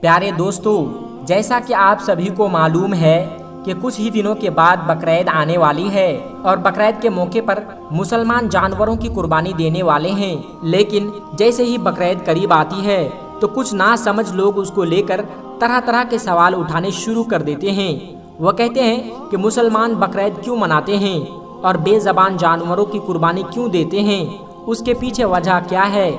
پیارے دوستو، جیسا کہ آپ سبھی کو معلوم ہے کہ کچھ ہی دنوں کے بعد بقرعید آنے والی ہے اور بقرعید کے موقع پر مسلمان جانوروں کی قربانی دینے والے ہیں۔ لیکن جیسے ہی بقرعید قریب آتی ہے تو کچھ ناسمجھ لوگ اس کو لے کر طرح طرح کے سوال اٹھانے شروع کر دیتے ہیں۔ وہ کہتے ہیں کہ مسلمان بقرعید کیوں مناتے ہیں اور بے زبان جانوروں کی قربانی کیوں دیتے ہیں، اس کے پیچھے وجہ کیا ہے۔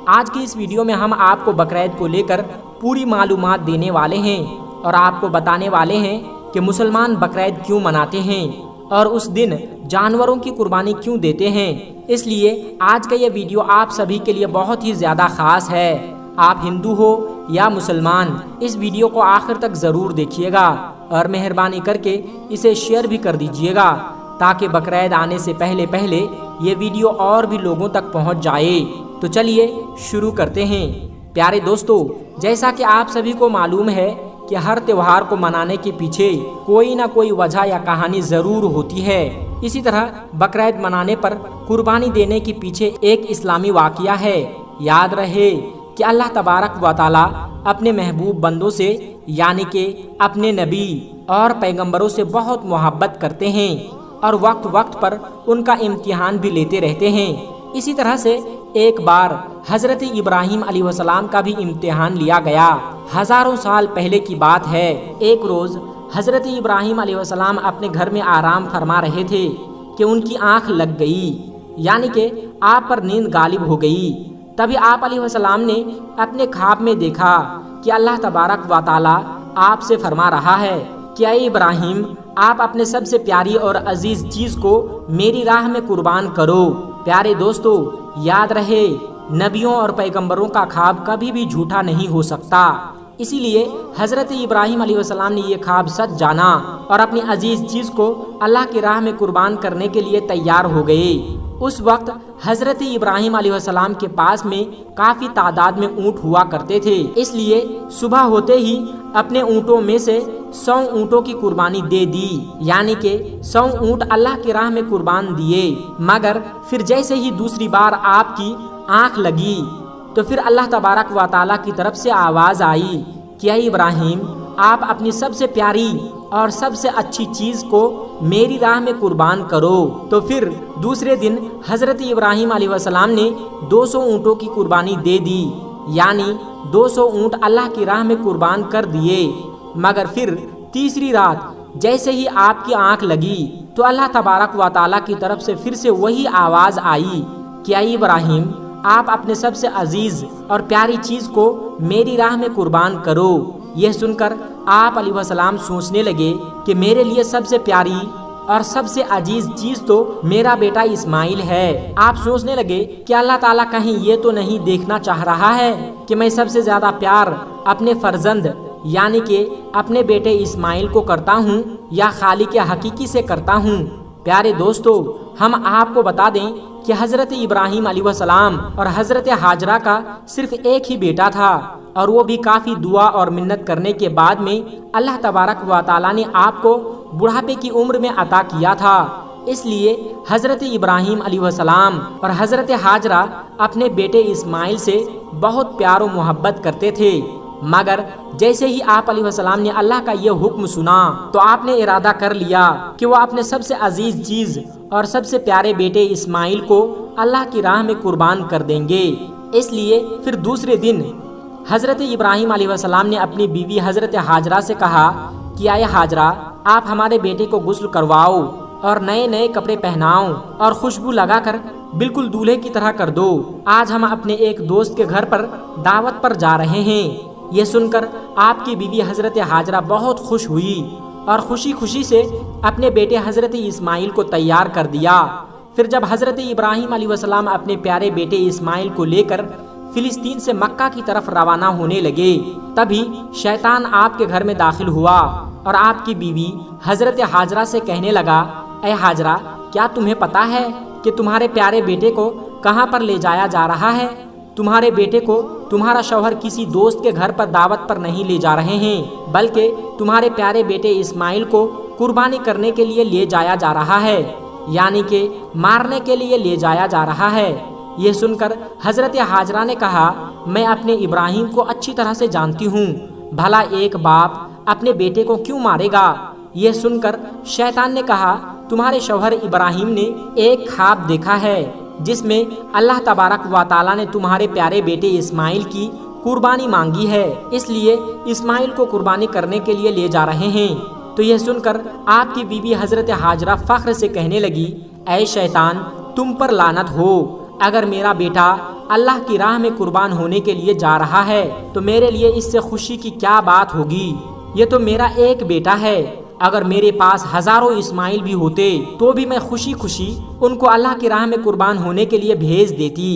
آج کی اس ویڈیو میں ہم آپ کو بقرعید کو لے کر پوری معلومات دینے والے ہیں اور آپ کو بتانے والے ہیں کہ مسلمان بقرعید کیوں مناتے ہیں اور اس دن جانوروں کی قربانی کیوں دیتے ہیں۔ اس لیے آج کا یہ ویڈیو آپ سبھی کے لیے بہت ہی زیادہ خاص ہے۔ آپ ہندو ہو یا مسلمان، اس ویڈیو کو آخر تک ضرور دیکھیے گا اور مہربانی کر کے اسے شیئر بھی کر دیجیے گا تاکہ بقرعید آنے سے پہلے یہ ویڈیو اور بھی لوگوں تک پہنچ جائے۔ تو چلیے شروع کرتے ہیں۔ پیارے دوستو، جیسا کہ آپ سبھی کو معلوم ہے کہ ہر تہوار کو منانے کے پیچھے کوئی نہ کوئی وجہ یا کہانی ضرور ہوتی ہے۔ اسی طرح بقرعید منانے پر قربانی دینے کے پیچھے ایک اسلامی واقعہ ہے۔ یاد رہے کہ اللہ تبارک و تعالی اپنے محبوب بندوں سے یعنی کہ اپنے نبی اور پیغمبروں سے بہت محبت کرتے ہیں اور وقت وقت پر ان کا امتحان بھی لیتے رہتے ہیں۔ اسی طرح سے ایک بار حضرت ابراہیم علیہ السلام کا بھی امتحان لیا گیا۔ ہزاروں سال پہلے کی بات ہے۔ ایک روز حضرت ابراہیم علیہ السلام اپنے گھر میں آرام فرما رہے تھے کہ ان کی آنکھ لگ گئی، یعنی کہ آپ پر نیند غالب ہو گئی۔ تبھی آپ علیہ السلام نے اپنے خواب میں دیکھا کہ اللہ تبارک و تعالی آپ سے فرما رہا ہے کہ اے ابراہیم، آپ اپنے سب سے پیاری اور عزیز چیز کو میری راہ میں قربان کرو۔ پیارے دوستو، یاد رہے نبیوں اور پیغمبروں کا خواب کبھی بھی جھوٹا نہیں ہو سکتا۔ اسی لیے حضرت ابراہیم علیہ السلام نے یہ خواب سچ جانا اور اپنی عزیز چیز کو اللہ کی راہ میں قربان کرنے کے لیے تیار ہو گئے۔ اس وقت حضرت ابراہیم علیہ السلام کے پاس میں کافی تعداد میں اونٹ ہوا کرتے تھے، اس لیے صبح ہوتے ہی اپنے اونٹوں میں سے 100 اونٹوں کی قربانی دے دی، یعنی کہ 100 اونٹ اللہ کی راہ میں قربان دیے۔ مگر پھر جیسے ہی دوسری بار آپ کی آنکھ لگی تو پھر اللہ تبارک و تعالیٰ کی طرف سے آواز آئی کہ اے ابراہیم، آپ اپنی سب سے پیاری اور سب سے اچھی چیز کو میری راہ میں قربان کرو۔ تو پھر دوسرے دن حضرت ابراہیم علیہ السلام نے 200 اونٹوں کی قربانی دے دی، یعنی 200 اونٹ اللہ کی راہ میں قربان کر دیے۔ مگر پھر تیسری رات جیسے ہی آپ کی آنکھ لگی تو اللہ تبارک و تعالیٰ کی طرف سے پھر سے وہی آواز آئی کہ اے ابراہیم، آپ اپنے سب سے عزیز اور پیاری چیز کو میری راہ میں قربان کرو۔ یہ سن کر آپ علیہ السلام سوچنے لگے کہ میرے لیے سب سے پیاری اور سب سے عزیز چیز تو میرا بیٹا اسماعیل ہے۔ آپ سوچنے لگے کہ اللہ تعالیٰ کہیں یہ تو نہیں دیکھنا چاہ رہا ہے کہ میں سب سے زیادہ پیار اپنے فرزند یعنی کہ اپنے بیٹے اسماعیل کو کرتا ہوں یا خالق حقیقی سے کرتا ہوں۔ پیارے دوستو، ہم آپ کو بتا دیں کہ حضرت ابراہیم علیہ السلام اور حضرت ہاجرہ کا صرف ایک ہی بیٹا تھا اور وہ بھی کافی دعا اور منت کرنے کے بعد میں اللہ تبارک و تعالیٰ نے آپ کو بڑھاپے کی عمر میں عطا کیا تھا۔ اس لیے حضرت ابراہیم علیہ السلام اور حضرت ہاجرہ اپنے بیٹے اسماعیل سے بہت پیار و محبت کرتے تھے۔ مگر جیسے ہی آپ علیہ السلام نے اللہ کا یہ حکم سنا تو آپ نے ارادہ کر لیا کہ وہ اپنے سب سے عزیز چیز اور سب سے پیارے بیٹے اسماعیل کو اللہ کی راہ میں قربان کر دیں گے۔ اس لیے پھر دوسرے دن حضرت ابراہیم علیہ السلام نے اپنی بیوی حضرت ہاجرہ سے کہا کہ اے ہاجرہ، آپ ہمارے بیٹے کو غسل کرواؤ اور نئے نئے کپڑے پہناؤ اور خوشبو لگا کر بالکل دولہے کی طرح کر دو۔ آج ہم اپنے ایک دوست کے گھر پر دعوت پر جا رہے ہیں۔ یہ سن کر آپ کی بیوی حضرت ہاجرہ بہت خوش ہوئی اور خوشی خوشی سے اپنے بیٹے حضرت اسماعیل کو تیار کر دیا۔ پھر جب حضرت ابراہیم علیہ السلام اپنے پیارے بیٹے اسماعیل کو لے کر فلسطین سے مکہ کی طرف روانہ ہونے لگے، تبھی شیطان آپ کے گھر میں داخل ہوا اور آپ کی بیوی حضرت ہاجرہ سے کہنے لگا، اے ہاجرہ، کیا تمہیں پتا ہے کہ تمہارے پیارے بیٹے کو کہاں پر لے جایا جا رہا ہے؟ تمہارے بیٹے کو تمہارا شوہر کسی دوست کے گھر پر دعوت پر نہیں لے جا رہے ہیں، بلکہ تمہارے پیارے بیٹے اسماعیل کو قربانی کرنے کے لیے لے جایا جا رہا ہے، یعنی کہ مارنے کے لیے لے جایا جا رہا ہے۔ یہ سن کر حضرت ہاجرہ نے کہا، میں اپنے ابراہیم کو اچھی طرح سے جانتی ہوں بھلا ایک باپ اپنے بیٹے کو کیوں مارے گا؟ یہ سن کر شیطان نے کہا تمہارے شوہر ابراہیم نے ایک خواب دیکھا ہے جس میں اللہ تبارک و تعالیٰ نے تمہارے پیارے بیٹے اسماعیل کی قربانی مانگی ہے، اس لیے اسماعیل کو قربانی کرنے کے لیے لے جا رہے ہیں۔ تو یہ سن کر آپ کی بیوی حضرت ہاجرہ فخر سے کہنے لگی اے شیطان تم پر لعنت ہو، اگر میرا بیٹا اللہ کی راہ میں قربان ہونے کے لیے جا رہا ہے تو میرے لیے اس سے خوشی کی کیا بات ہوگی؟ یہ تو میرا ایک بیٹا ہے، اگر میرے پاس ہزاروں اسماعیل بھی ہوتے تو بھی میں خوشی خوشی ان کو اللہ کی راہ میں قربان ہونے کے لیے بھیج دیتی۔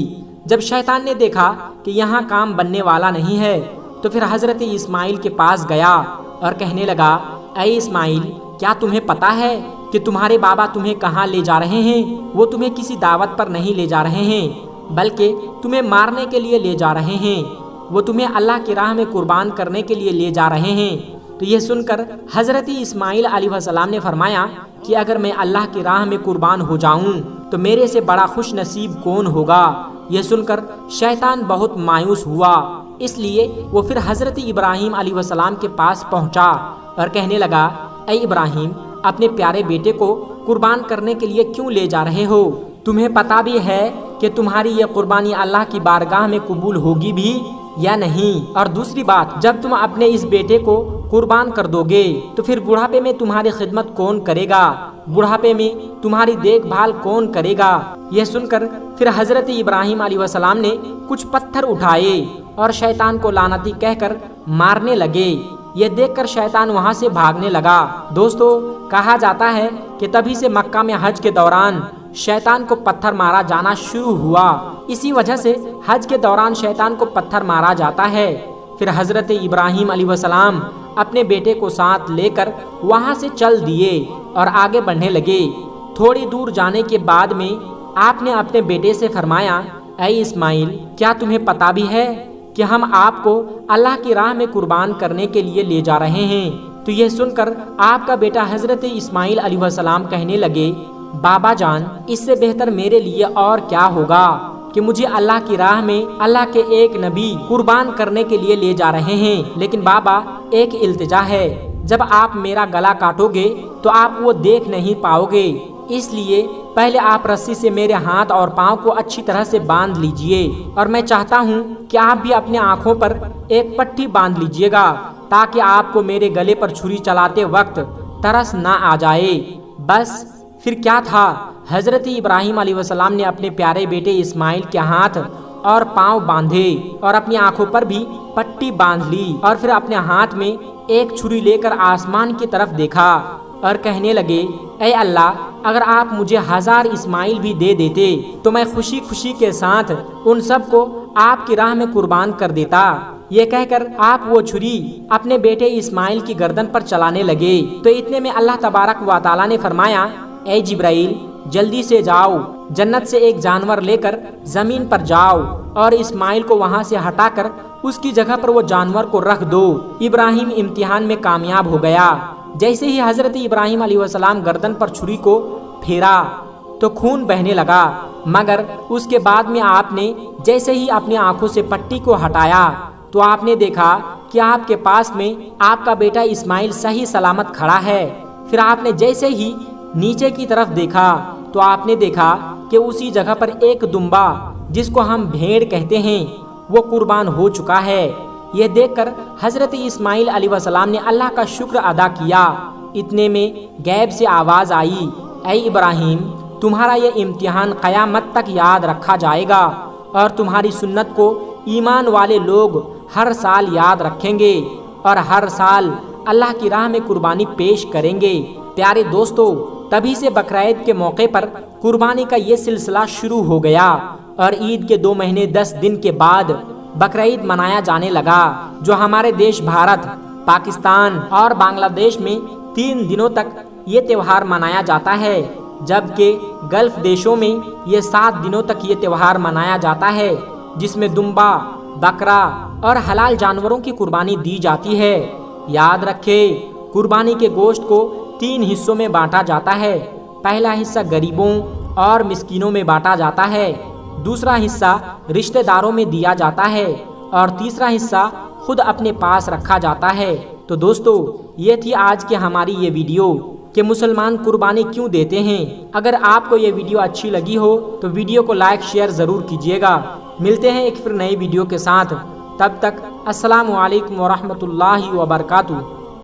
جب شیطان نے دیکھا کہ یہاں کام بننے والا نہیں ہے تو پھر حضرت اسماعیل کے پاس گیا اور کہنے لگا اے اسماعیل کیا تمہیں پتا ہے کہ تمہارے بابا تمہیں کہاں لے جا رہے ہیں؟ وہ تمہیں کسی دعوت پر نہیں لے جا رہے ہیں بلکہ تمہیں مارنے کے لیے لے جا رہے ہیں، وہ تمہیں اللہ کی راہ میں قربان کرنے کے لیے لے جا رہے ہیں۔ تو یہ سن کر حضرت اسماعیل علیہ السلام نے فرمایا کہ اگر میں اللہ کی راہ میں قربان ہو جاؤں تو میرے سے بڑا خوش نصیب کون ہوگا؟ یہ سن کر شیطان بہت مایوس ہوا، اس لیے وہ پھر حضرت ابراہیم علیہ السلام کے پاس پہنچا اور کہنے لگا اے ابراہیم اپنے پیارے بیٹے کو قربان کرنے کے لیے کیوں لے جا رہے ہو؟ تمہیں پتا بھی ہے کہ تمہاری یہ قربانی اللہ کی بارگاہ میں قبول ہوگی بھی یا نہیں؟ اور دوسری بات، جب تم اپنے اس بیٹے کو قربان کر دو گے تو پھر بڑھاپے میں تمہاری خدمت کون کرے گا؟ بڑھاپے میں تمہاری دیکھ بھال کون کرے گا؟ یہ سن کر پھر حضرت ابراہیم علیہ السلام نے کچھ پتھر اٹھائے اور شیطان کو لعنتی کہہ کر مارنے لگے۔ یہ دیکھ کر شیطان وہاں سے بھاگنے لگا۔ دوستو کہا جاتا ہے کہ تبھی سے مکہ میں حج کے دوران شیطان کو پتھر مارا جانا شروع ہوا، اسی وجہ سے حج کے دوران شیطان کو پتھر مارا جاتا ہے۔ پھر حضرت ابراہیم علیہ السلام اپنے بیٹے کو ساتھ لے کر وہاں سے چل دیے اور آگے بڑھنے لگے۔ تھوڑی دور جانے کے بعد میں آپ نے اپنے بیٹے سے فرمایا اے اسماعیل کیا تمہیں پتا بھی ہے کہ ہم آپ کو اللہ کی راہ میں قربان کرنے کے لیے لے جا رہے ہیں؟ تو یہ سن کر آپ کا بیٹا حضرت اسماعیل علیہ السلام کہنے لگے بابا جان اس سے بہتر میرے لیے اور کیا ہوگا کہ مجھے اللہ کی راہ میں اللہ کے ایک نبی قربان کرنے کے لیے لے جا رہے ہیں، لیکن بابا ایک التجا ہے، جب آپ میرا گلا کاٹو گے تو آپ وہ دیکھ نہیں پاؤ گے، اس لیے پہلے آپ رسی سے میرے ہاتھ اور پاؤں کو اچھی طرح سے باندھ لیجئے، اور میں چاہتا ہوں کہ آپ بھی اپنے آنکھوں پر ایک پٹی باندھ لیجئے گا تاکہ آپ کو میرے گلے پر چھری چلاتے وقت ترس نہ آ جائے۔ بس پھر کیا تھا، حضرت ابراہیم علیہ السلام نے اپنے پیارے بیٹے اسماعیل کے ہاتھ اور پاؤں باندھے اور اپنی آنکھوں پر بھی پٹی باندھ لی، اور پھر اپنے ہاتھ میں ایک چھری لے کر آسمان کی طرف دیکھا اور کہنے لگے اے اللہ اگر آپ مجھے 1000 اسماعیل بھی دے دیتے تو میں خوشی خوشی کے ساتھ ان سب کو آپ کی راہ میں قربان کر دیتا۔ یہ کہہ کر آپ وہ چھری اپنے بیٹے اسماعیل کی گردن پر چلانے لگے تو اتنے میں اللہ تبارک و تعالیٰ نے فرمایا اے جبرائیل جلدی سے جاؤ، جنت سے ایک جانور لے کر زمین پر جاؤ اور اسماعیل کو وہاں سے ہٹا کر اس کی جگہ پر وہ جانور کو رکھ دو۔ ابراہیم امتحان میں کامیاب ہو گیا۔ جیسے ہی حضرت ابراہیم علیہ السلام گردن پر چھری کو پھیرا تو خون بہنے لگا، مگر اس کے بعد میں آپ نے جیسے ہی اپنی آنکھوں سے پٹی کو ہٹایا تو آپ نے دیکھا کہ آپ کے پاس میں آپ کا بیٹا اسماعیل صحیح سلامت کھڑا ہے۔ پھر آپ نے جیسے ہی نیچے کی طرف دیکھا تو آپ نے دیکھا کہ اسی جگہ پر ایک دمبا جس کو ہم بھیڑ کہتے ہیں وہ قربان ہو چکا ہے۔ یہ دیکھ کر حضرت اسماعیل علیہ السلام نے اللہ کا شکر ادا کیا۔ اتنے میں غیب سے آواز آئی اے ابراہیم تمہارا یہ امتحان قیامت تک یاد رکھا جائے گا اور تمہاری سنت کو ایمان والے لوگ ہر سال یاد رکھیں گے اور ہر سال اللہ کی راہ میں قربانی پیش کریں گے۔ پیارے دوستو تبھی سے بقرعید کے موقع پر قربانی کا یہ سلسلہ شروع ہو گیا اور عید کے 2 مہینے 10 دن کے بعد بقرعید منایا جانے لگا، جو ہمارے دیش بھارت، پاکستان اور بنگلہ دیش میں 3 دنوں تک یہ تہوار منایا جاتا ہے، جبکہ گلف دیشوں میں یہ 7 دنوں تک یہ تہوار منایا جاتا ہے، جس میں دمبا، بکرا اور حلال جانوروں کی قربانی دی جاتی ہے۔ یاد رکھے قربانی کے گوشت کو 3 حصوں میں بانٹا جاتا ہے۔ پہلا حصہ غریبوں اور مسکینوں میں بانٹا جاتا ہے، دوسرا حصہ رشتہ داروں میں دیا جاتا ہے اور تیسرا حصہ خود اپنے پاس رکھا جاتا ہے۔ تو دوستو، یہ تھی آج کی ہماری یہ ویڈیو کہ مسلمان قربانی کیوں دیتے ہیں۔ اگر آپ کو یہ ویڈیو اچھی لگی ہو تو ویڈیو کو لائک شیئر ضرور کیجیے گا۔ ملتے ہیں ایک پھر نئی ویڈیو کے ساتھ، تب تک السلام علیکم ورحمۃ اللہ وبرکاتہ۔